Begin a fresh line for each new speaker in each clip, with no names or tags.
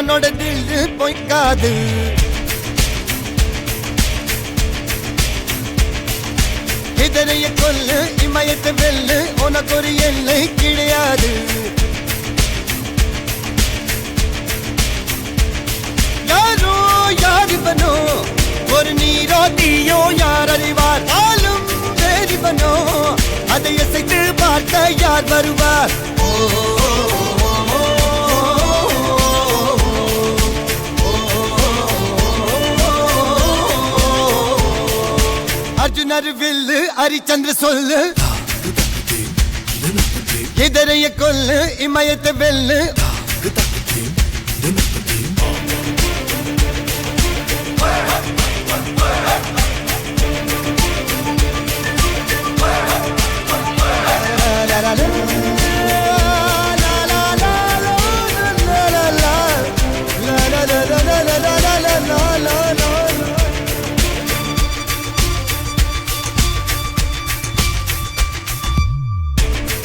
உன்னோட தில்லு பொய்க்காது. இதனைய கொல்லு இமயத்தை வெல்லு உனக்கு ஒரு எல்லை கிடையாது. யாரோ யாரிவனோ ஒரு நீரோ தீயோ யார் அறிவார். ஆளும் வேறிவனோ அதை இசைத்து பார்க்க யார் வருவார். அர்ஜுனர் வில்லு ஹரிச்சந்திர சொல்லு இதரைய கொல்லு இமயத்தை வெல்லு.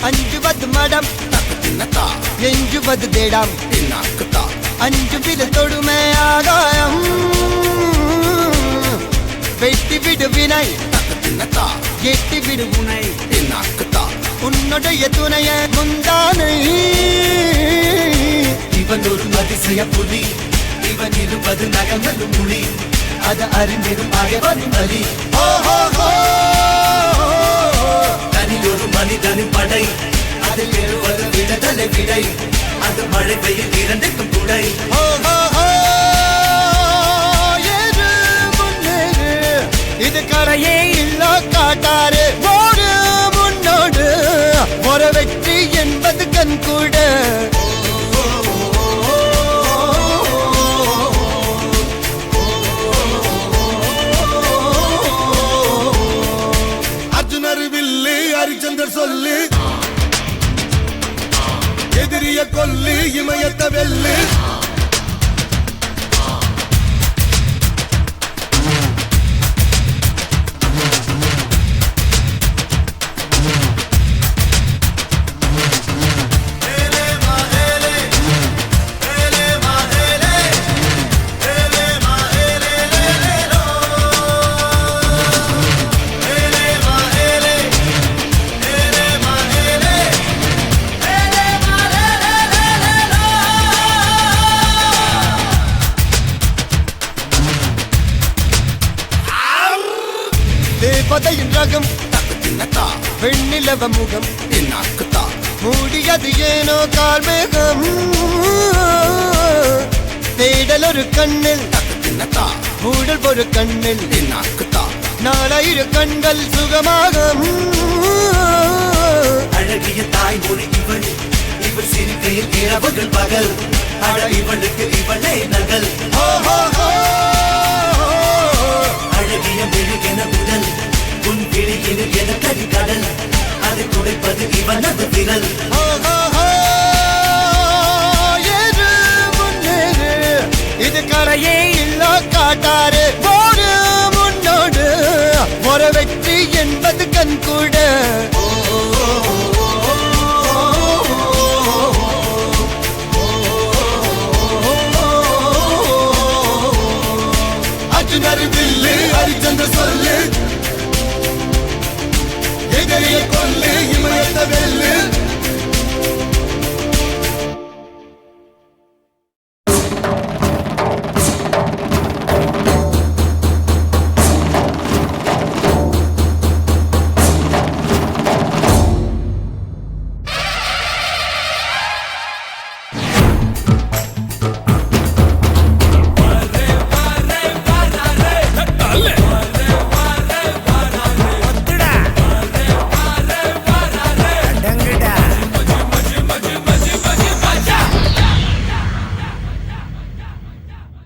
அஞ்சுவது மடம் எஞ்சுவது தேடம். அஞ்சு வித தொடுமை ஆகாயம் வெட்டி விடு வினை எட்டி விடு உனை. உன்னுடைய துணைய முந்தானை
இவன் ஒரு அதிசய புலி. இவன் இருப்பது நகங்களும் மொழி. அது அறிந்திடும் ஆயவரின் வழி. ஒரு மனிதனின் படை அதில் எழுவது விடுதலை விடை. அது மழை பெய்யும் இரண்டுக்கும் குடை.
இது கரையே இல்ல காட்டாரு ஓடு முன்னோடு ஒரு வெற்றி என்பது கண் கூட. அர்ஜுனர் வில்லு ஹரிச்சந்தர் சொல்லு எதிரிய கொல்லு இமயத்தை வெல்லு. தேவதையின் ரகம் வெண்ணிலவ முகம் மூடியது ஏனோ கார்மேகம். தேடல் ஒரு கண்ணில் மூடல் ஒரு கண்ணில் நாளையிரு கண்கள் சுகமாக.
அழகிய தாய்மொழி இவள். இவள் சிரிக்கையில் இரவுகள் பகல். அழ இவளுக்கு இவளே நகல். அழகிய மெழுகென உடல். உன் விழியில் என கரி கடல். அதை துடைப்பது இவனது விரல்.
இது கரையே இல்ல காட்டாரு ஓடு முன்னோடு ஒரு வெற்றி என்பது கண் கூட. அர்ஜுனர் வில்லு ஹரிச்சந்திர சொல்லு எதிரிய கொல்லு இமயத்தை வெல்லு.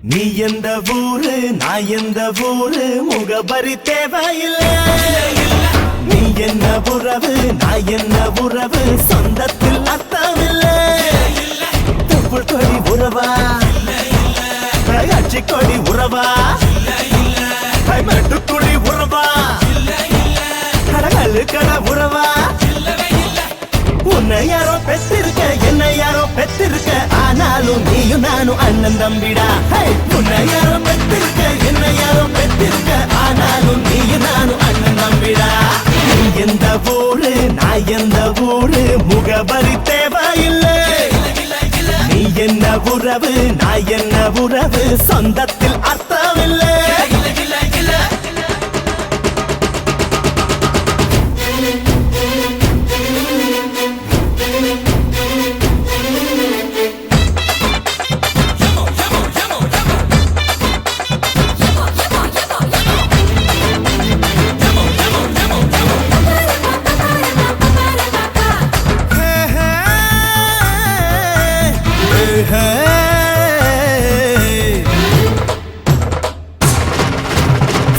நீ எந்த ஊரு நான் எந்த ஊரு முகபரி தேவையில்லை. நீ என்ன உறவு நான் என்ன உறவு சொந்தத்தில் அர்த்தமில்லை. தொப்புள் கொடி உறவா அச்சி கொடி உறவா மெட்டுக்குடி உறவா கடல் கட உறவா. உன்னை யாரோ பெற்றிருக்க என்னை யாரோ பெற்றிருக்க ஆனா
ஆனாலும் நீயும் நானும் அண்ணன் தம்பிடா. உன்னை யாரோ பெற்றிருக்க என்ன யாரோ பெற்றிருக்க, ஆனாலும் நீயும் நானும் அண்ணன் தம்பிடா. நீ எந்த ஊரு நான் எந்த ஊரு முகவரி தேவையில்லை. நீ என்ன உறவு நான் என்ன உறவு சொந்தத்தில் அர்த்தமில்லை.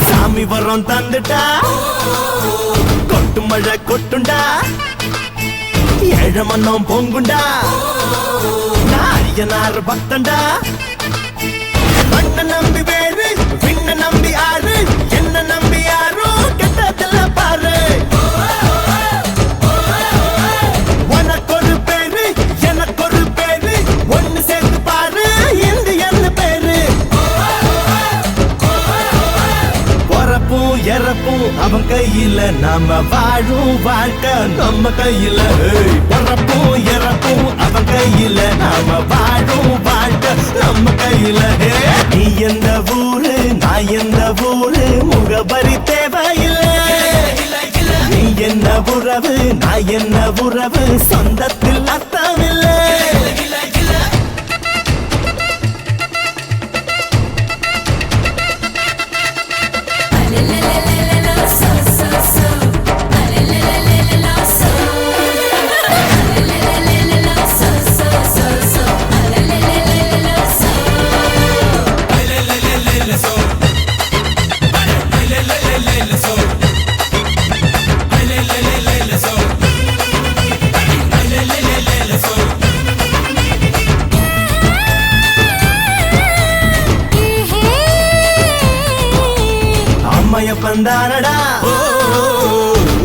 சாமி வரம் தந்துட்டா கொட்டு மழை கொட்டுண்டா, ஏழ மன்னம் பொங்குண்டா, நாரியனார் பக்தண்டா. மண்ண நம்பி வேறு விண்ண நம்பி ஆறு, என்ன நம்பி யாரோ கெட்டதில்ல பாரு. உனக்கொரு பேரு எனக்கொரு பேரு ஒன்னு சேர்த்து பாரு, இந்தியன்னு பேரு. பொறப்பும் இறப்பும் அவன் கையில, நாம வாழும் வாழ்க்கை நம்ம கையில. பொறப்பும் இறப்பும் அவன் கையில, நாம வாழும் வாழ்க்கை நம்ம கையில. நீ எந்த ஊரு நான் எந்த ஊரு முகவரி தேவையில்லை. நீ என்ன உறவு நான் என்ன உறவு சொந்தத்தில் அர்த்தமில்லை. அம்மைய பந்தானடா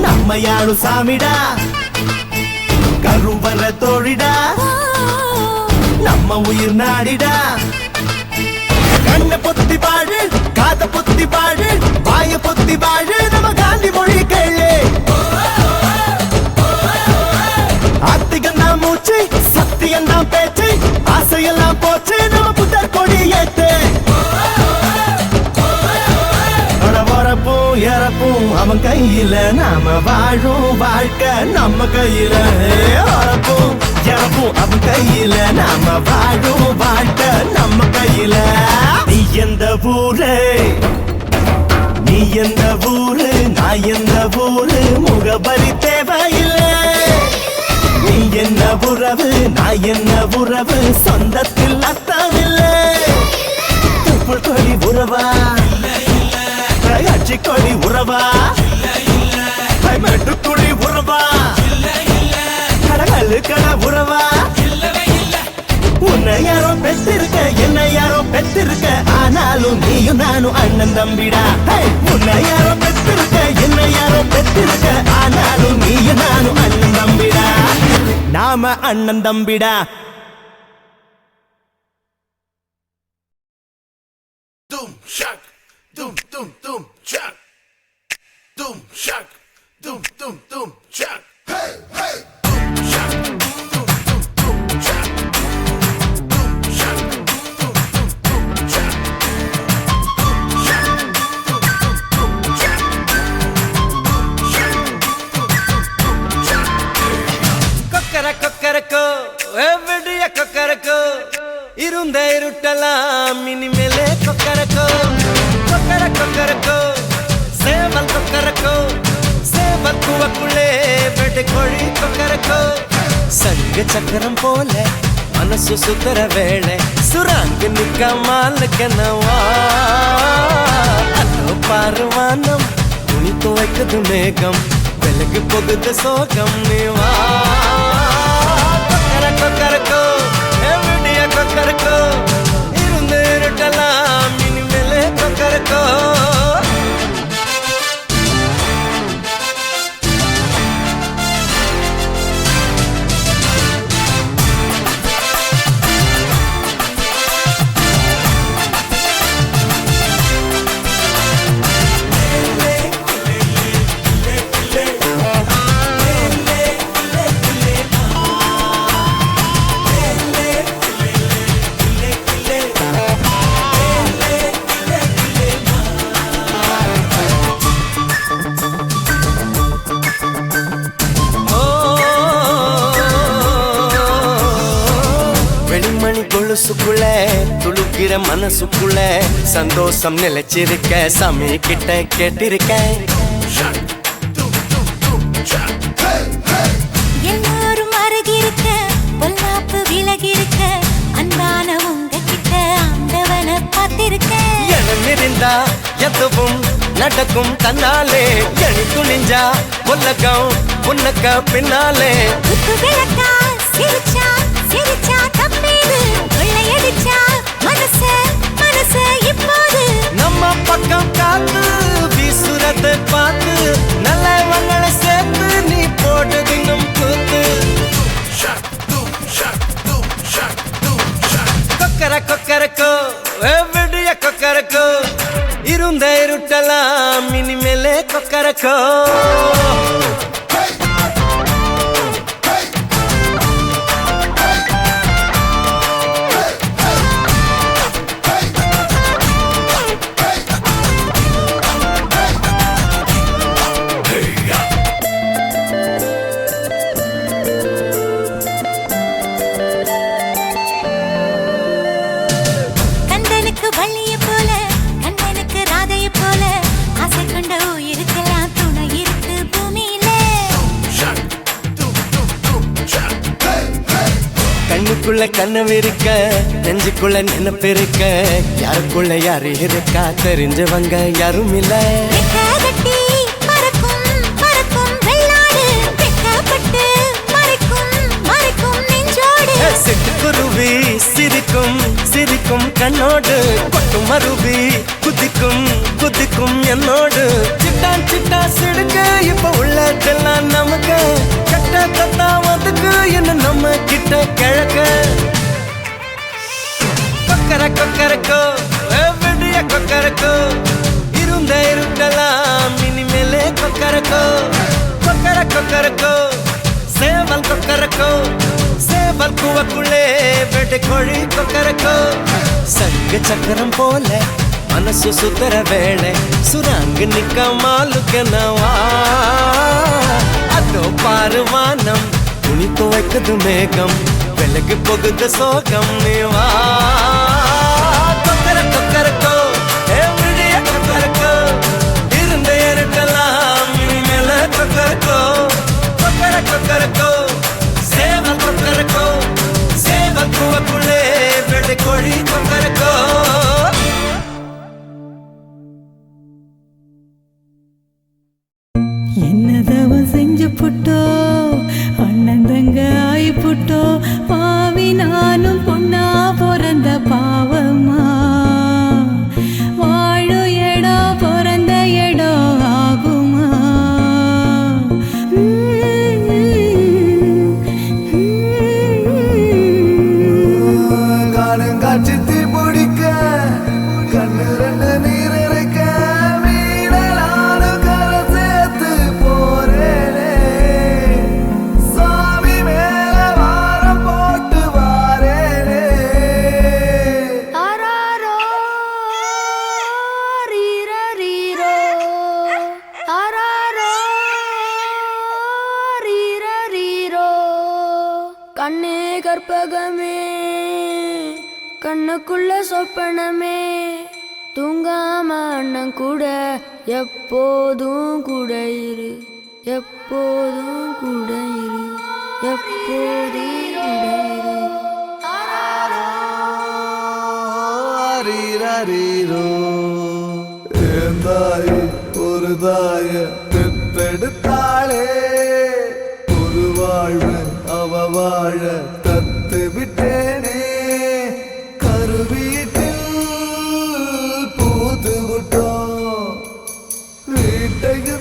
நம்மையாடு சாமிடா, கருவற தோழிடா நம்ம உயிர் நாடிடா. கண்ண பொத்தி பாடு காத பொத்தி பாடு வாய பொத்தி பாடு, நம்ம காந்தி மொழி கேளு. ஆத்திகம் தான் மூச்சு சத்தியம் தான் பேச்சு, ஆசையெல்லாம் போச்சு நம்ம புத்தர் கொடி ஏத்து. பொறப்பும் இறப்பும் அவன் கையில, நாம வாழும் வாழ்க்கை நம்ம கையில. பொறப்பும் இறப்பும் அவன் கையில, நாம வாழும் வாழ்க்கை நம்ம கையில. நீ எந்த ஊரு நீ எந்த ஊரு நான் எந்த ஊரு முகவரி தேவையில்லை. நீ என்ன உறவு நான் என்ன உறவு சொந்தத்தில் அர்த்தமில்லை. துப்புள் கொடி உறவா அச்சி கொடி உறவா, மெட்டுக்குடி உறவா, கடகலு கட உறவா. உன்னை யாரோ பெற்றிருக்க என்ன யாரோ பெற்றிருக்க, ஆனாலும் நீயும் நானும் அண்ணன் தம்பிடா. உன்னை யாரோ பெற்றிருக்க என்ன யாரோ பெற்றிருக்க, ஆனாலும் நீயும் நானும் அண்ணன் தம்பிடா. நாம அண்ணன் தம்பிடா.
Doom shock, doom doom doom shock, doom shock, doom doom doom shock. Hey hey, doom shock, doom doom doom shock, doom shock, doom doom doom shock, doom shock, doom doom doom shock, doom shock, doom doom doom shock.
கொக்கர Kokkarakko எவ்வடிய Kokkarakko, இருந்த இருட்டலாம் இனிமேலே கொக்கரக்கோ. கொக்கர கொக்கரக்கோ சேவல் கொக்கரக்கோ, சேவல் குவக்குள்ளே வெட்டு கோழி கொக்கரக்கோ. சங்க சக்கரம் போல மனசு சுத்தர வேளை, சுராங்கு நிக்க மாலுக்கனவா. அதோ பாருவானம் துணி துவைக்குது மேகம், விலகு போகுது சோகம் நீவா. கொக்கர கொக்கரக்கோ எவ்வடிய கொக்கரக்கோ, இருந்து இருட்டலாம் இனிமேலே கொக்கரக்கோ. கொலுசுக்குள்ள துளுக்கிற மனசுக்குள்ள சந்தோஷம் நிலைச்சிருக்க சாமி கிட்ட கேட்டிருக்கேன்.
எல்லாரும் அருகிருக்க பொல்லாப்பு விலகிருக்க அன்பான உங்ககிட்ட ஆண்டவனை பார்த்திருக்க.
எனம் இருந்தா எதுவும் நடக்கும் தன்னாலே எணி துணிஞ்சா உலகம் உனக்க பின்னாலே.
குத்து விளக்கா சிரிச்சா சிரிச்சா தப்பேது கொள்ளையடிச்சா மனச மனச இப்போது
நம்ம பக்கம் காத்து வீசுறத பார்த்து நல்லவங்களை சேர்த்து நீ போட்டு தின்னும் கூத்து. கொக்கர கொக்கரக்கோ விடிய கொக்கரக்கோ இருந்த இருட்டலாம் இனிமேலே கொக்கரக்கோ.
கண்டனுக்கு வள்ளிய போல கண்டனுக்கு ராதைய போல ஆசை கொண்ட உயிருக்கெல்லாம் துணை இருக்கு பூமியில.
கண்ணுக்குள்ள கனவு இருக்க நெஞ்சுக்குள்ள நினைப்பு இருக்க யாருக்குள்ள யாரு இருக்கா தெரிஞ்சவங்க யாரும் இல்ல.
ரெக்கை கட்டி பறக்கும் பறக்கும் வெள்ளாடு வெட்கப்பட்டு மறைக்கும் மறைக்கும் நெஞ்சோடு.
சிட்டுக்குருவி சிரிக்கும் சிரிக்கும் கண்ணோடு கொட்டும் அருவி குதிக்கும் குதிக்கும் என்னோடு. சிட்டான் சிட்டா சிடுக்கு இப்ப உள்ளதெல்லாம் நமக்கு கட்ட கத்தா வந்துக்கு என்ன நம்ம கிட்ட கிழக்க. கொக்கர கொக்கரக்கோ விடிய கொக்கரக்கோ இருந்த இருட்டலாம் இனிமேலே கொக்கரக்கோ. கொக்கர கொக்கரக்கோ சேவல் கொக்கரக்கோ சேவல் கூவக்குள்ளே வேட்டை கோழி கொக்கரக்கோ. சங்கு சக்கரம் போல மனசு சுத்தர வேளை சுராங்கு நிக்க மாலுக்கனவா. அதோ பாரு வானம் துணி துவைக்குது மேகம் விலகு போகுது சோகம் நீவா. கொக்கர கொக்கரக்கோ விடிய கொக்கரக்கோ இருந்த இருட்டலாம் இனிமேல கொக்கரக்கோ. கொக்கர கொக்கரக்கோ சேவல் கொக்கரக்கோ சேவல் கூவக்குள்ளே வேட்டை கோழி கொக்கரக்கோ.
என்னதவன் செஞ்சு புட்டோ அண்ணன் தங்க ஆயி புட்டோ பாவி நானும் பொண்ணா பிறந்த பாவமா வாழு இடம் பிறந்த இடம் ஆகுமா.
காட்சி தீ பிடிக்க கண்ணு ரெண்டு நீர் இருக்க வீடலான கரை சேர்த்து போறேனே சாமி மேல வாரம் போட்டு வாரேனே.
ஆராரோ ரீரரீரோ ஆராரோ ரீரரீரோ கண்ணே கற்பகமே கண்ணுக்குள்ள சொப்பனமே தூங்காம அண்ணன் கூட எப்போதும் கூட இரு எப்போதும் கூட இரு எப்போதும் கூட இரு.
ஆரீரீரோ ஏந்தாய் ஒரு தாய பெத்தெடுத்தாளே ஒரு வாழ்வு அவ வாழ தத்து விட்டேனே. கருவீட்டில் பூத்து விட்டோம் வீட்டைக்கு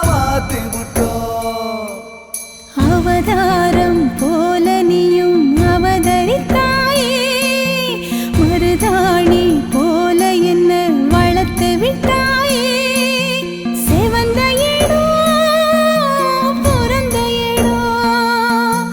மாத்தி விட்டோம்.
அவதாரம் போல நீயும் அவதரித்தாயே மருதாணி போல என்ன வளர்த்து விட்டாயே. செவந்த இடம் பிறந்த இடம்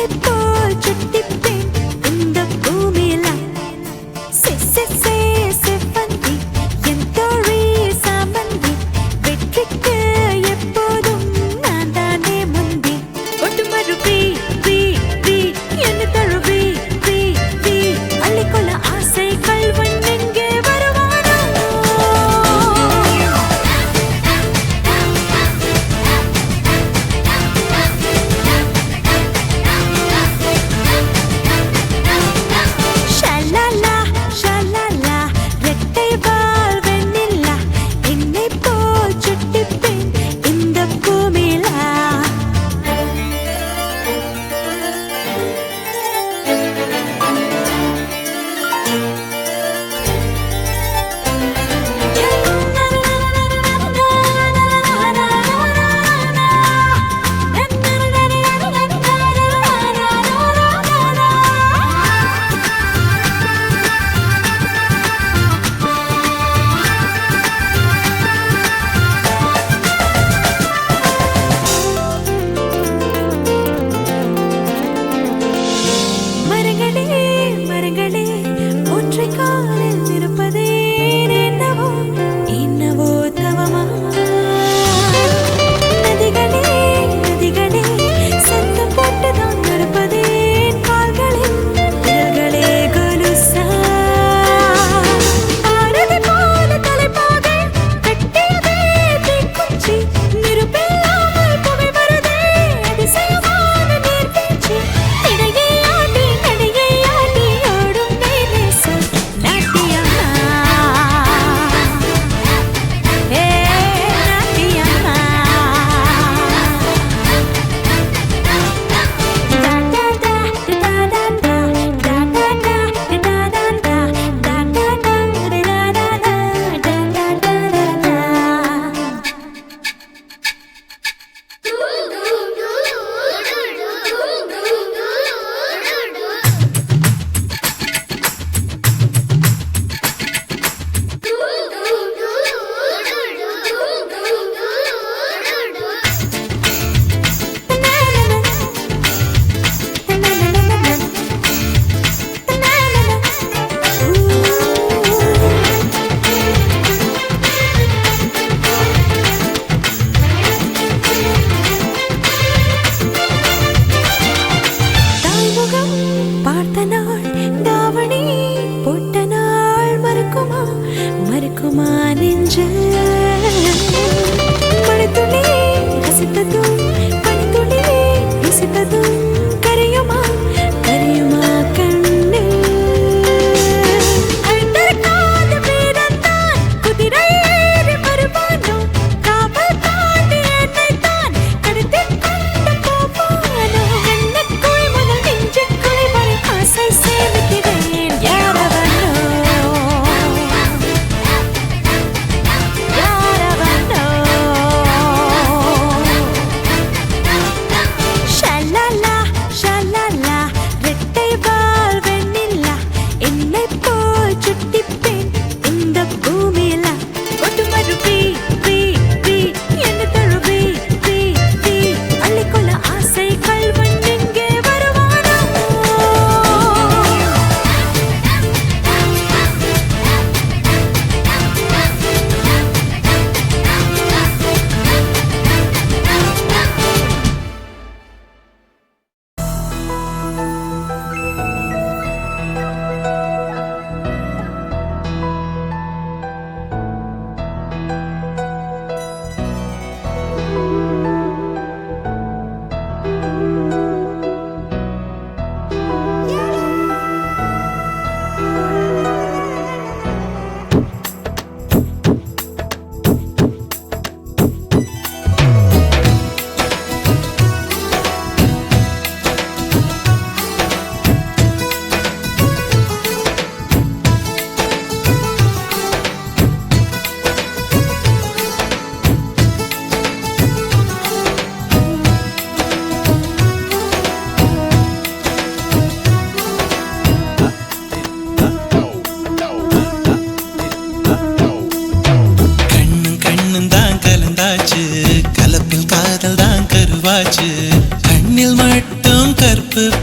உன்னை போல் சுட்டி பெண் இந்த பூமியில செவ்வந்தி என் தோழி சாமந்தி வெற்றிக்கு எப்போதும் நான் தானே முந்தி ஒட்டு மறுபி என்ன தழுவி அள்ளிக்கொள்ள ஆசை கல்வன் எங்கே வருவானோ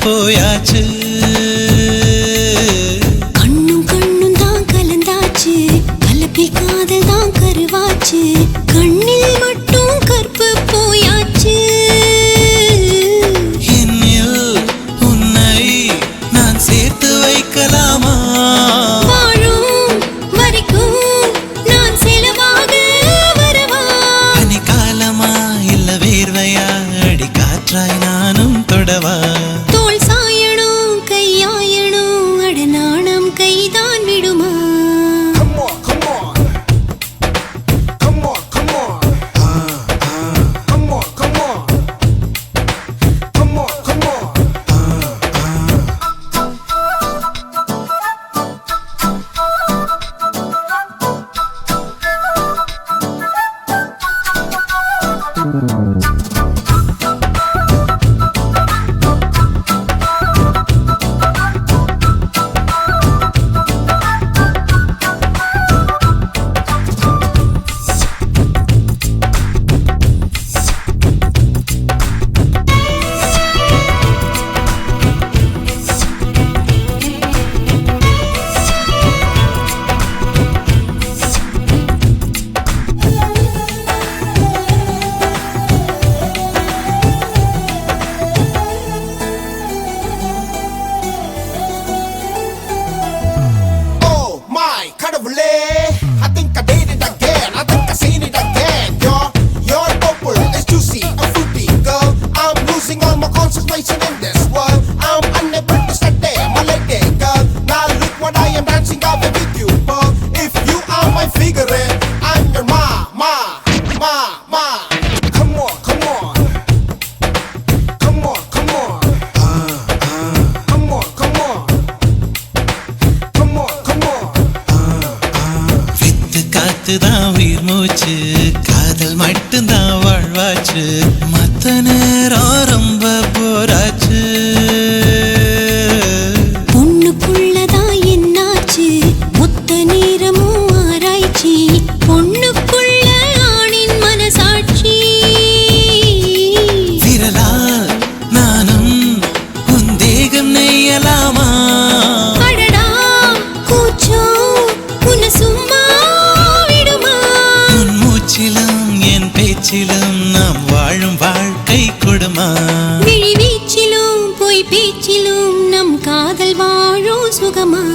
போயாச்சு
கண்ணும் கண்ணும் தான் கலந்தாச்சு கலப்பில் காதல் தான் கருவாச்சு கண்ணில் மட்டும் கற்பு போயாச்சு
என்னில் உன்னை நான் சேர்த்து வைக்கலாமா
வாழும் வரைக்கும் நான் செலவாக வரவா
பனிக்காலமா இல்ல வேர்வையா அடி காற்றாய் நானும் தொடவா
தோள் சாயணும் கையாயணும் அடநாணம் கைதான் விடுமா
Come on, come on. Come on, come on. Come on, come on. Come on, come on. Oh my, கடவுளே. I think I did it again. I think I seen it again. Your purple is juicy and fruity, girl. I'm losing all my concentration in this world. I'm unable to stay, my lady, girl. Now look what I am dancing out with you, girl. If you are my figure, I'm your ma. Come on, come on. Come on, come on. Come on, come on. Come on, come on.
With காத்துதான் உயிர் மூச்சு காதல் மட்டும்தான் வாழ்வாச்சு மத்த நேரம் ரொம்ப போராச்சு
பொண்ணுக்குள்ளதான் என்னாச்சு மொத்த நேரமும் ஆராய்ச்சி பொண்ணுக்குள்ள ஆணின் மனசாட்சி
விரலால் நானும் உன் தேகம் நெய்யலாமா
அடடா கூச்சம் உன்னை சும்மா விடுமா
உன் மூச்சிலும் என் பேச்சிலும் நாம் வாழும் வாழ்க்கை கொடுமா
விழி வீச்சிலும் பொய் பேச்சிலும் நம் காதல் வாழும் சுகமா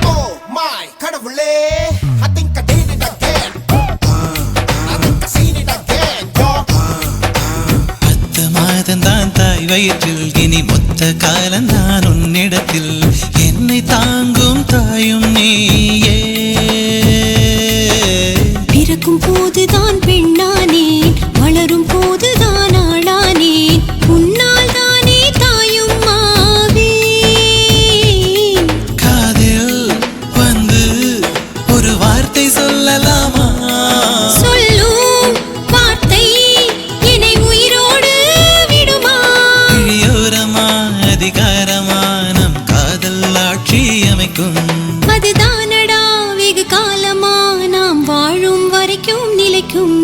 Oh my, கடவுளே. I think I did it again. I think I seen it again, yo.
10 மாதம்தான் தாய் வயிற்றில் இனி மொத்த காலம்தான் உன்னிடத்தில் என்னை தாங்கும் தாயும் நீயே
பிறக்கும் போதுதான் பெண்ணானேன் வளரும் போதுதான் ஆளானேன் உன்னால் தானே தாயும் மாவே
காதில் வந்து ஒரு வார்த்தை சொல்லலாமா
சொல்லும் வார்த்தை என்னை உயிரோடு விடுமா
இழியோரமா அதிகாரமா நம் காதல் ஆட்சி அமைக்கும்
அதுதானடா வெகு காலமா நாம் வாழும் வரைக்கும் நிலைக்கும்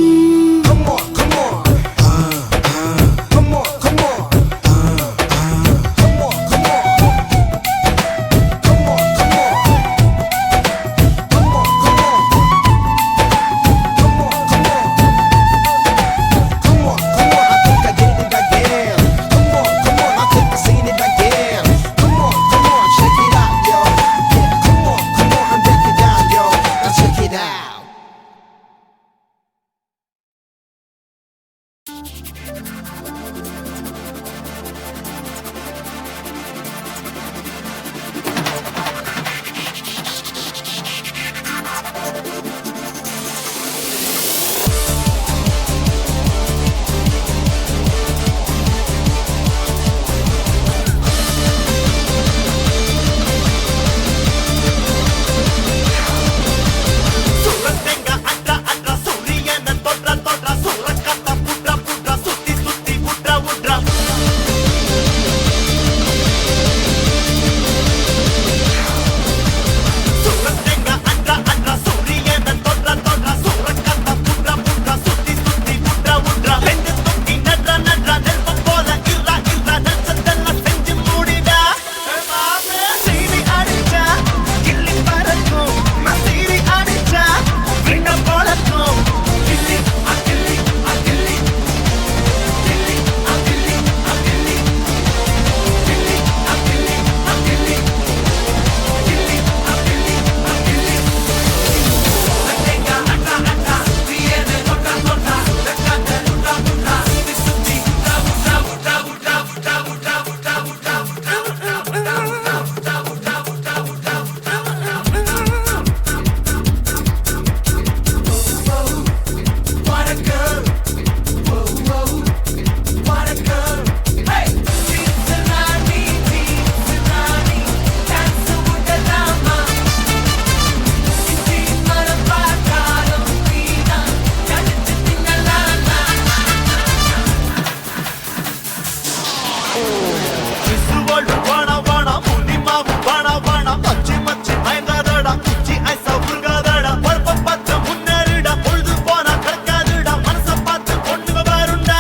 போனா மச்சி மச்சி மயங்காதடா உச்சி ஐசா உருகாதடா பொழப்ப பார்த்து முன்னேறிடா பொழுது போனா கிடக்காதுடா மனச பார்த்து பொண்ணுங்க பாருண்டா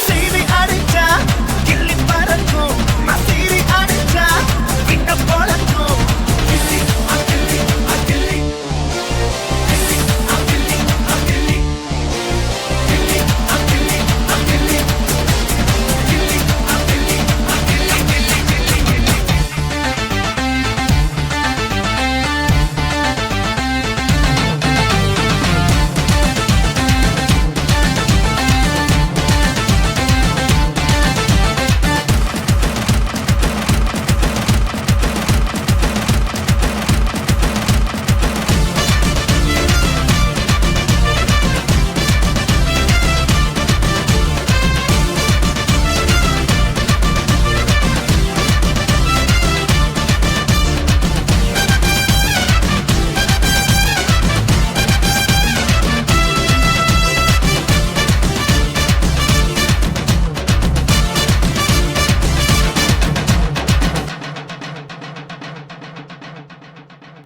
சீரி அடிச்சா கிள்ளி பறக்கும் சீரி அடிச்சா விட்ட போலக்கும்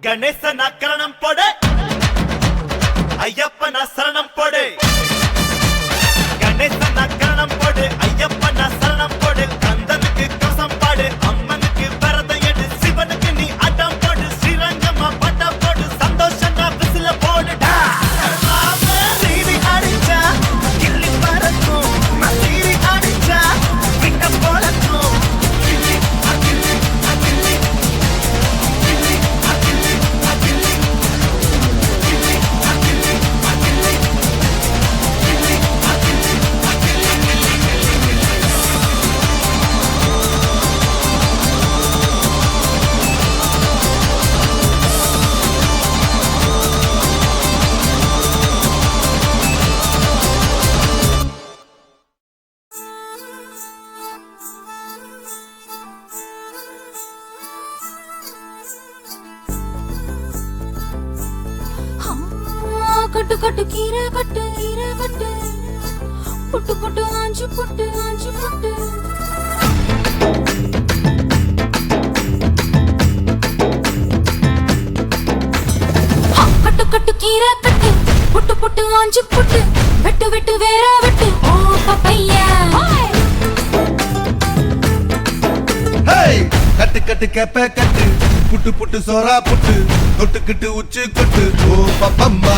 கணேசன் அக்கரணம் போடு ஐயப்பன் சரணம் போடு கணேசன் அக்கரணம் போடு ஐயப்பன் சரணம் போடு கந்தனுக்கு கவசம் பாடு அம்மனுக்கு விரதம் எடு சிவனுக்கு நீ அடம் போடு ஸ்ரீரங்கமா பட்டம் போடு சந்தோஷமா விசில போடுடா சீரி அடிச்சா கிள்ளி பறக்கும் சீரி அடிச்சா விட்ட போலக்கும்
கட்டு கட்டு கீரை கட்டு புட்டு புட்டு ஆஞ்சு புட்டு கட்டு கட்டு கீரை கட்டு புட்டு புட்டு ஆஞ்சு புட்டு வெட்டு வெட்டு வேற வெட்டு ஓ பப்பையா
கட்டு கட்டு கேப்ப கட்டு புட்டு புட்டு சோறா புட்டு தொட்டுக்கிட்டு உச்சி கொட்டு ஓ பப்பம்மா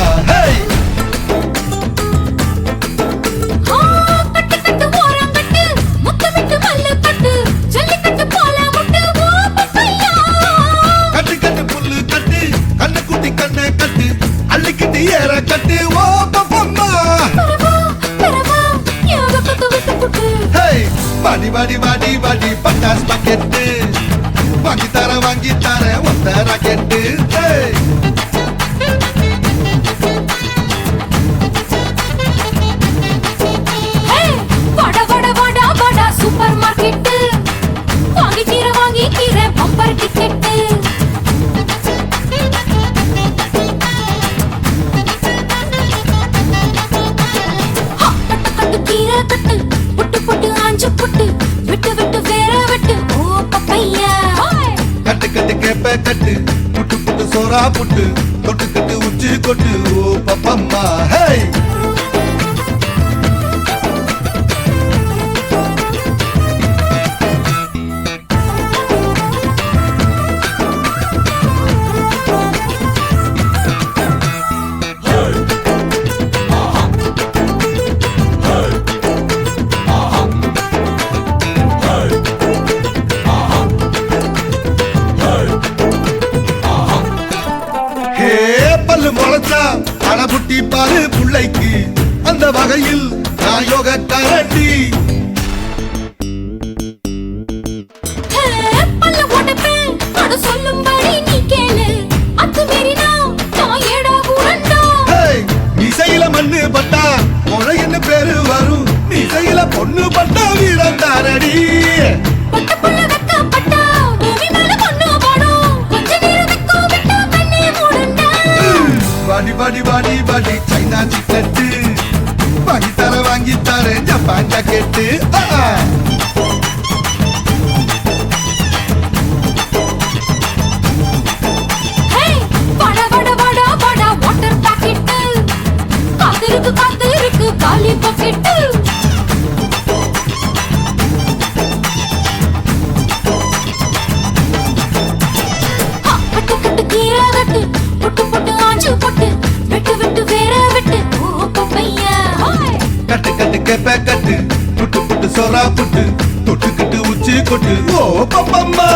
கட்டு கட்டு ஓரம் கட்டு முத்தமிட்டு மல்லு கட்டு ஜல்லிக்கட்டு போல முட்டு ஓ பப்பையா
கட்டு கட்டு புல்லு கட்டு கண்ணு குட்டி கண்ணை கட்டு அள்ளிக்கிட்டு ஏற கட்டு ஓ பப்பம்மா
பெறவா யோக கட்டு விட்டு புட்டு
வாடி வாடி வாடி வாடி பட்டாஸ் பாக்கெட்டு வாங்கி தர ஒத்த ராக்கெட்டு
வட வட வட வட சூப்பர் மார்க்கெட் வாங்கி கீரை பம்பர் டிக்கெட் கட்டு கட்டு கீரை கட்டு புட்டு புட்டு ஆஞ்சு புட்டு விட்டு விட்டு வேற வெட்டு ஓ பப்பையா
கட்டு கட்டு கேப்ப கட்டு புட்டு புட்டு சோறா புட்டு தொட்டுக்கிட்டு உச்சி கொட்டு ஓ பப்பம்மா அடபுட்டி பாரு புள்ளைக்கு அந்த வகையில் நான் யோக கரண்டி
பல்ல உடைப்பேன் அட சொல்லும்படி நீ கேளு அத்துமீறினா நான் ஏடா கூடண்டா
இசையில மண்ணு பட்டா முளைன்னு பேரு வரும் இசையில பொண்ணு பட்டா வீரந்தாரடி
பட்ட புள்ள வெக்கப்பட்டா பூமி மேல பொண்ணு பாடும் கொஞ்ச நேரம் வெக்கோ விட்டா கண்ணே மூடண்டா
வாடி வாடி வாடி வாடி சைனா சிக்கெட்டு வாங்கி தர ஜப்பான் ஜாக்கெட்டு கேப்ப கட்டு புட்டு புட்டு சொரா புட்டு தொட்டுக்கிட்டு உச்சி கொட்டு ஓ பப்பம்மா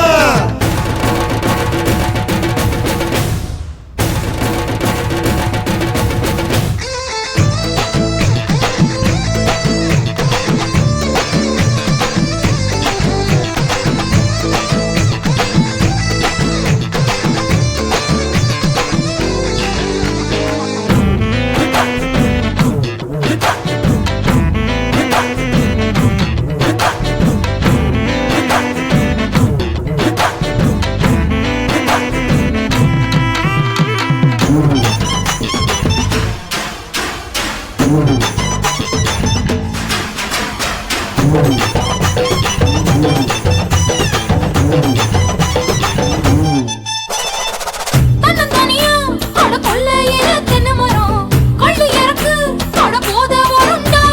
தன்னந்தனியா அட கொல்லையில தென்னை மரம் கொள்ளு இறக்கு அட போத வருண்டா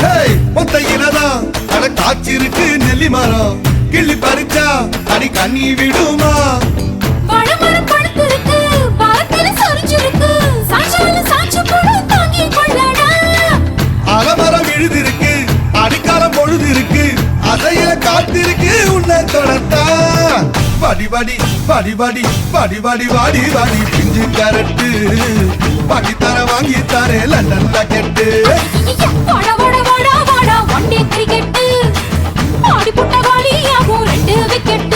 ஹேய் மொத்தையிலதான் அட காய்ச்சிருக்கு நெல்லி மரம் கிள்ளி பறிச்சா அடி கண்ணி விடுமா
பழமரம் படுத்திருக்கு பழத்தில சொரிஞ்சிருக்கு சாஞ்சாலும் சாஞ்சு கூட தாங்கி கொள்ளடா
அலமரம் எழுதிருக்கு அடிக்காலம் பொழுது இருக்கு அதைய காத்திருக்கு உன்னை தொடத்தா படி படி படி படி படி படி வாடி வாடி பிஞ்சு கரட்டு படி தர வாங்கி தரே லண்டன்ல கெட்டு
வாடா வாடா வாடா வாடா ஒன் டே கிரிக்கெட் ஆடி புட்ட காலியாகும் 2 விக்கெட்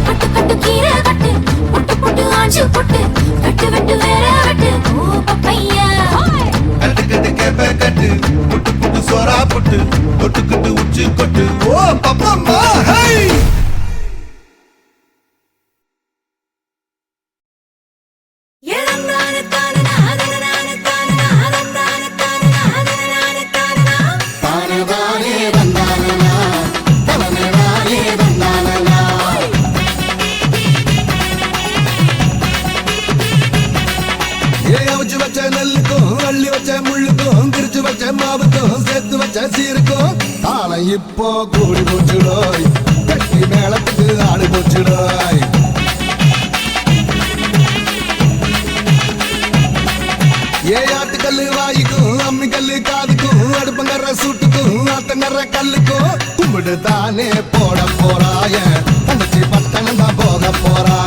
கட்டு கட்டு கீரை கட்டு புட்டு புட்டு ஆஞ்சு புட்டு வெட்டு வெட்டு வேற வெட்டு ஓ பப்பையா
கட்டு கட்டு கேப்ப கட்டு புட்டு புட்டு சோரா புட்டு தொட்டுக்கிட்டு உச்சி கொட்டு ஓ பப்பம்மா ஹை அவிச்சு வச்ச நெல்லுக்கும் அள்ளி வச்ச முள்ளுக்கும் கிரிச்சு வச்ச மாவுக்கும் சேர்த்து வச்ச சீருக்கும் தாளம் இப்போ கூடி போச்சுடோய் கட்டி மேளத்துக்கு ஆடு போச்சுடோய் ஆட்டுக்கல்லு வாய்க்கும் அம்மி கல்லு காதுக்கும் அடுப்பங்கற சூட்டுக்கும் ஆத்தங்கற கல்லுக்கும் கும்பிடு தானே போட போறாய தங்கச்சி பட்டணம் தான் போக போறா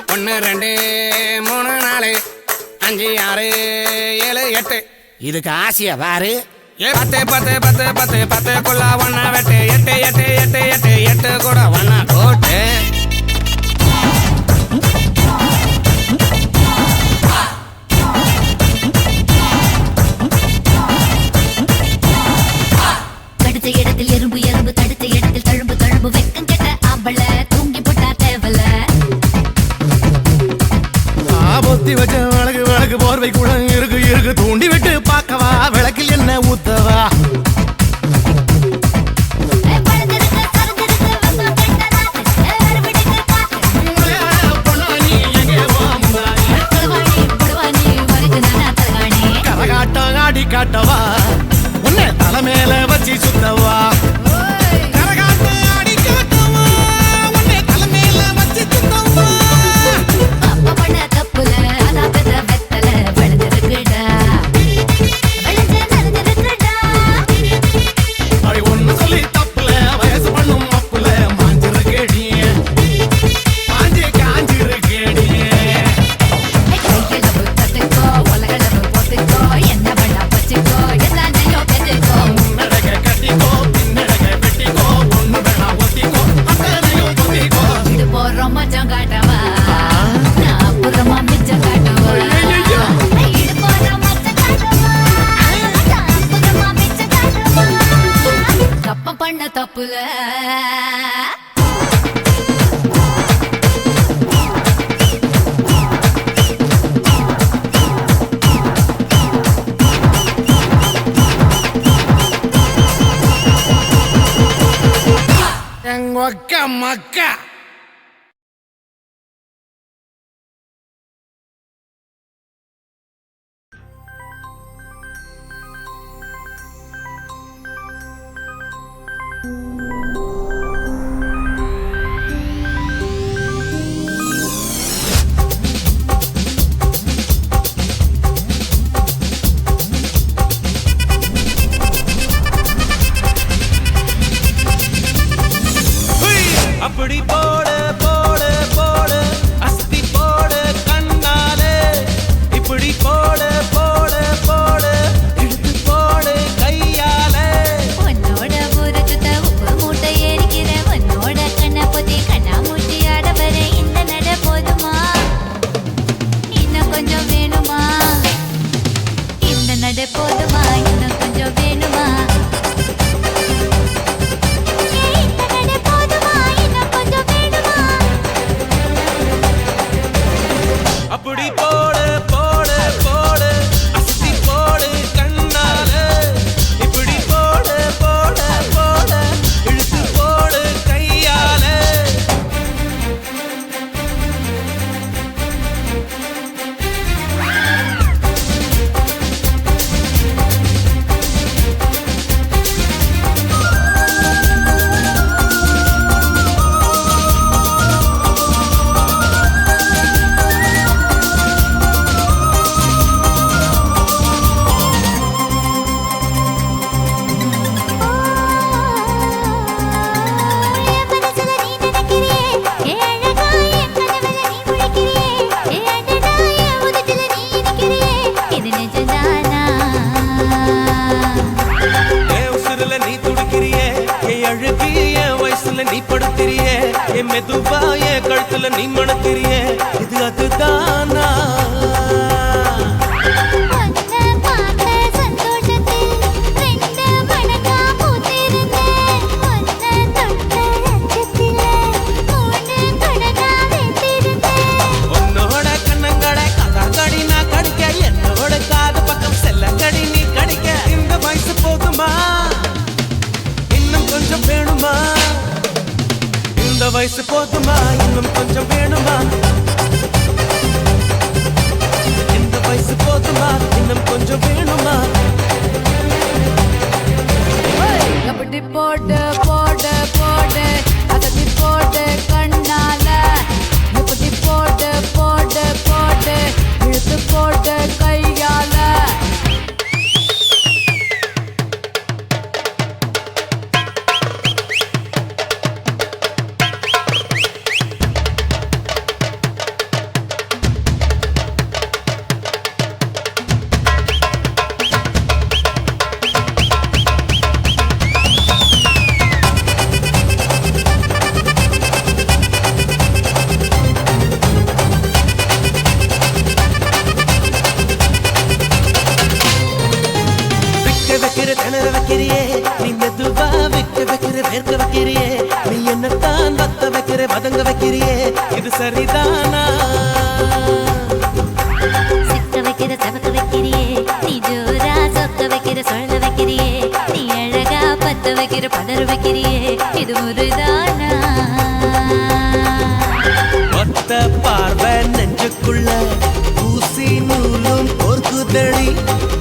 1 2 3 4 5 6 7 8 இதுக்கு ஆசையா பாரு 10 10 10 10 10 குள்ள ஒன்னா வெட்டு 8 8 8 8 8 கூட ஒன்னா கோட்டு
கடுத்த இடத்தில் எறும்பு எறும்பு தடுத்த இடத்தில் தழும்பு தழும்பு வெக்கம் கெட்ட ஆம்பள தூங்கி போட்டா தேவல
பொத்தி வச்ச வழக்கு வழக்கு போர்வை கூட இருக்கு இருக்கு தூண்டி விட்டு பார்க்கவா விளக்கில் என்ன ஊத்தவா கரகாட்டம் ஆடி காட்டவா உன்னை தலை மேல வச்சு சுத்தவா கரகாட்டம் ஆடி காட்டவா உன்னை தலை மேல வச்சு சுத்தவா
அப்ப பண்ண தப்புல அதான் பெற்ற வெத்தல விழுந்திருக்குடா விழுந்து நடந்திருக்குடா
அடி ஒண்ணு சொல்லி தப்புல வயசு பண்ணும் அப்புல மாஞ்சிருக்கேடி மாஞ்சி காஞ்சிருக்கேடி
கைகளவு கத்துக்கோ உலகளவு போட்டுக்கோ என்ன பண்ணா பச்சுக்கோ எல்லாம் செய்யோ பெற்றுக்கோ
முன்னடக கட்டிக்கோ பின்னடக வெட்டிக்கோ ஒண்ணு வேணா ஒத்திக்கோ அத்தனையும் ஒத்திக்கோ
இது போறோம் மச்சம் காட்டவா நான் அப்புறமா மிச்சம் காட்டவா இது போறோம் மச்சம் காட்டவா நான் அப்புறமா மிச்சம் காட்டவா தப்பு பண்ண தப்புல
எங்கொக்க மக்கா
அப்படி போடு போடு போடு அஸ்தி போடு கண்ணாலே இப்படி போடு போடு போடு எடுத்து போடு கையாலே
உன்னோட ஊரை சுத்த உப்பு மூட்டை ஏறிக்கிற உன்னோட கண்ணை பொத்தி கண்ணா மூட்டி ஆட வர இந்த நட போதுமா இன்னும் கொஞ்சம் வேணுமா இந்த நட போதுமா இன்னும் கொஞ்சம் வேணுமா இந்த நட போதுமா இன்னும் கொஞ்சம் வேணுமா
அப்படி போடு போடு போடு அஸ்தி போடு கண்ணாலே இப்படி போடு போடு போடு இழுத்து போடு கையாலே
என் மனசுல நீ நினைக்கிறியே ஏ அழகா என் கனவுல நீ முழிக்கிறியே ஏ அடடா என் உதட்டுல நீ இனிக்கிறியே இது நிஜம்தானா
என் உசுருல நீ துடிக்கிறியே என் அழுகி என் வயசுல நீ படுத்திரியே என் மெதுவா என் கழுத்துல நீ மணக்கிறியே இது அதுதானா
உன்னை பார்த்த சந்தோஷத்தில் ரெண்டு மடங்கா பூத்திருந்தேன் உன்னை தொட்ட லட்சத்தில 3 மடங்கா வெந்திருந்தேன்
உன்னோட கண்ணங்களை கதாங்கடி நான் கடிக்க என்னோட காது பக்கம் செல்லங்கடி நீ கடிக்க இந்த வயசு போதுமா இன்னும் கொஞ்சம் வேணுமா இந்த வயசு போதுமா இன்னும் கொஞ்சம் வேணுமா இந்த வயசு போதுமா இன்னும் கொஞ்சம் வேணுமா
அப்படி போடு போடு போடு அதட்டி போடு கண்ணால இப்படி போடு போடு போடு இழுத்து போடு கையால
வேர்க்க வைக்கிறியே நீ என்னத்தான் வத்த வைக்கிற வதங்க வைக்கிறியே இது சரிதானா
சிக்க வைக்கிற சவக்க வைக்கிறியே நீ ஜோரா சொக்க வைக்கிற சொல்ல வைக்கிறியே நீ அழகா பத்த வைக்கிற பதற வைக்கிறியே இது முருதானா
ஒத்த பார்வை நெஞ்சுக்குள்ள ஊசி நூலும் கோர்க்குதடி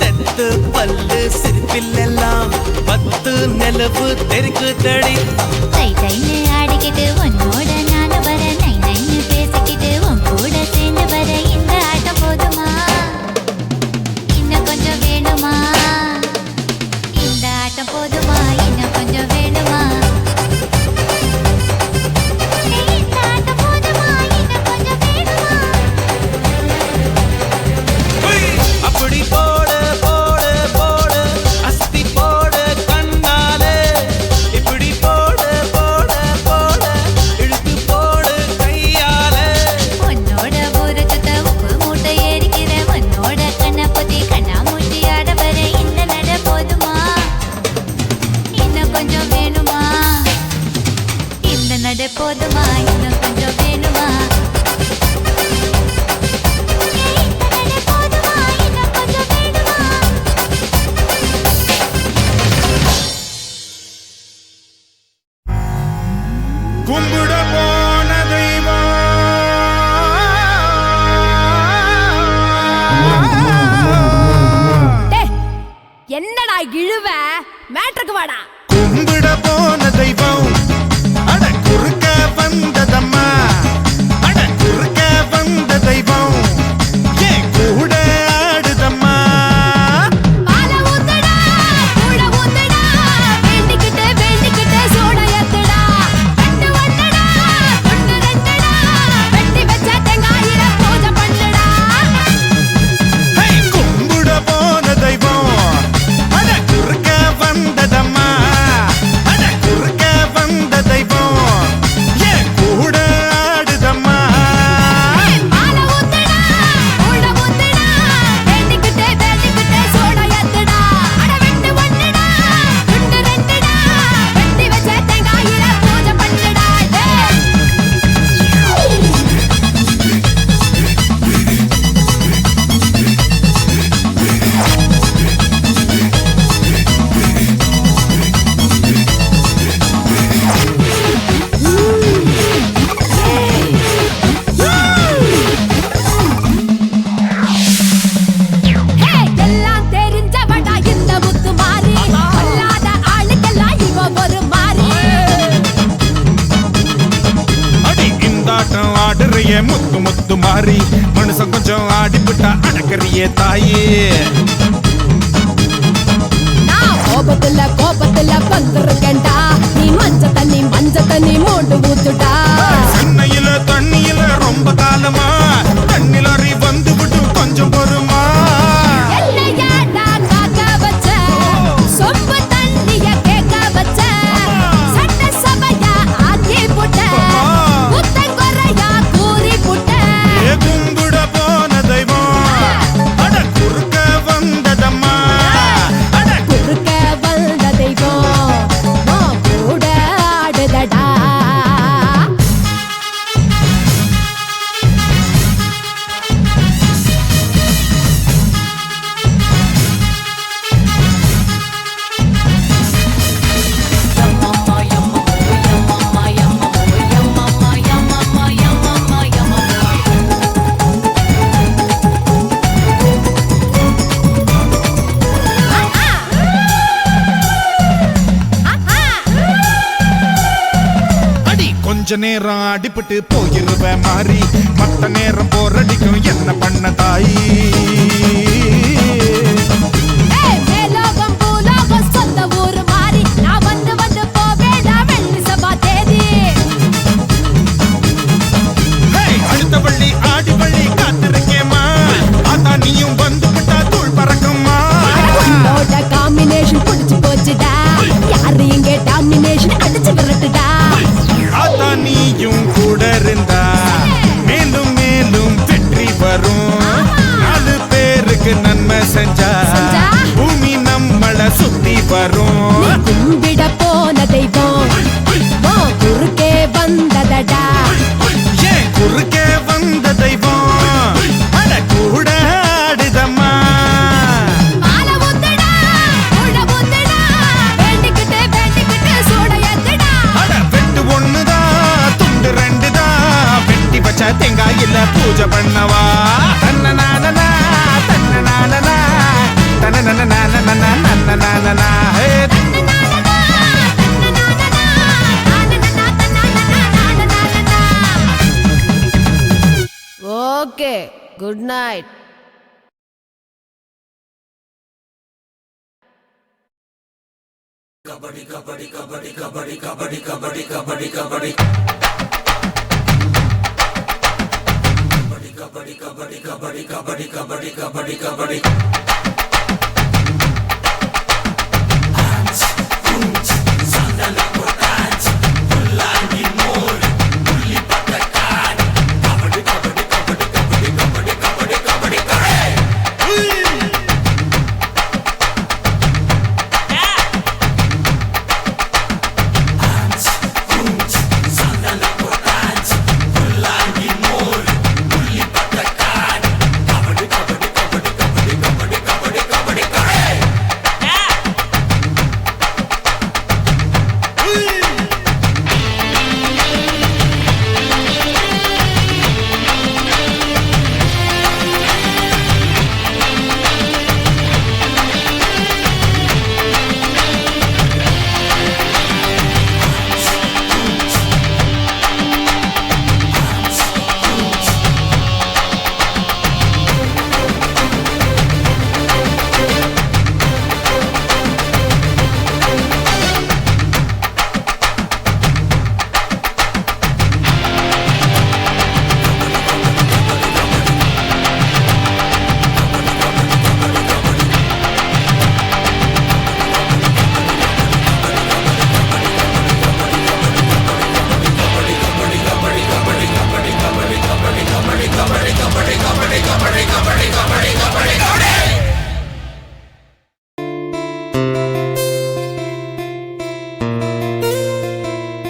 தெத்து பல்லு சிரிப்பிலெல்லாம் பத்து நிலவு தெரிக்குதடி
தை தைன்னு ஆடிக்கிட்டு உன்னோட நானும் வர நை நைன்னு பேசிக்கிட்டு உன் கூட சேர்ந்து வர இந்த ஆட்டம் போதுமா இன்னும் கொஞ்சம் வேணுமா இந்த ஆட்டம் போதுமா இன்னும் கொஞ்சம் வேணுமா இந்த ஆட்டம் போதுமா இன்னும் கொஞ்சம் வேணுமா
அப்படி போடு போடு போடு அஸ்தி போடு கண்ணாலே இப்படி போடு போடு போடு இழுத்து போடு கையாலே
உன்னோட ஊரை சுத்த உப்பு மூட்டை ஏறிக்கிற உன்னோட கண்ணை பொத்தி கண்ணா மூட்டி ஆட வர இந்த நட போதுமா இன்னும் கொஞ்சம் வேணுமா இந்த நட போதுமா இன்னும் கொஞ்சம் வேணுமா இந்த நட போதுமா இன்னும் கொஞ்சம் வேணுமா
கும்பிட போன தெய்வம்
என்னடா இழுவ மேட்ருக்கு வாடா
கும்பிட போன தெய்வம் அட குறுக்க வந்ததம்மா அட குறுக்க வந்த தெய்வம் ஏன் கூட ஆடுதம்மா
பால ஊத்துடா கூட ஊத்துடா வேண்டிக்கிட்டு சோட ஏத்துடா கட்டு ஒண்ணுடா ஒண்ணு ரெண்டுடா வெட்டி வச்ச தேங்காயில பூஜை பண்ணுடா
ஹே, கும்பிட போன தெய்வம் அட குறுக்க வந்ததம்மா அட குறுக்க வந்த தெய்வம் ஏன் கூட ஆடுதம்மா
பால ஊத்துடா கூட ஊத்துடா வேண்டிக்கிட்டு சோட ஏத்துடா அட வெட்டு ஒண்ணுடா ஒண்ணு ரெண்டுடா வெட்டி வச்ச தேங்காயில பூஜை பண்ணுடா எல்லாம் தெரிஞ்சவடா இந்த முத்து மாறி அல்லாத ஆளுக்கெல்லாம் இவ ஒரு மாறி
அடி இந்தாட்டம் ஆடுறிய முத்து முத்து மாறி மனுஷன் கொஞ்சம் ஆடிப்புட்டா அடக்கறிய தாயே
நான் கோபத்துல வந்துருக்கேன்டா நீ மஞ்ச தண்ணி மூண்டு ஊத்துடா
சென்னையில தண்ணியில ரொம்ப காலமா தண்ணில அறி வந்து விட்டு கொஞ்சம் பொறுமா
என்னையாடா காக்க வச்ச சொம்பு தண்ணிய கேட்க வச்ச சட்ட சபையா ஆக்கி புட்ட புத்தங்குறையா கூறி புட்ட
ஏ கும்பிட போன தெய்வம் அட குறுக்க வந்ததம்மா அட
குறுக்க வந்த தெய்வம் உன் கூட ஆடுதடா
அடி கொஞ்ச நேரம் அடிபட்டு போயிருவ மாறி மத்த நேரம் போரடிக்கும் என்ன பண்ண தாயி
மேலோகம் பூலோகம் சொந்த ஊரு மாறி நான் வந்து போவேடா வெள்ளி சபா தேதி
ஹே, அடுத்த வள்ளி ஆடி வள்ளி காத்திருக்கேம்மா ஆத்தா நீயும் வந்து விட்டா தூள் பறக்கும்மா
உன்னோட காம்பினேஷன் புடிச்சு போச்சுடா யாரு இங்க டாமினேஷன் அடிச்சு விரட்டுடா
ஆத்தா நீயும் கூட இருந்தா மேலும் மேலும் வெற்றி வரும் 4 பேருக்கு நன்மை செஞ்சா பூமி நம்மள சுத்தி வரும்
கும்பிட போன தெய்வம்
இல்ல பூஜை பண்ணவா தன்ன நானனா தன்ன நானனா தன்ன நானனா
okay good night.
Kabaddi kabaddi kabaddi kabaddi kabaddi kabaddi kabaddi kabaddi kabaddi kabaddi kabaddi kabaddi kabaddi kabaddi kabaddi kabaddi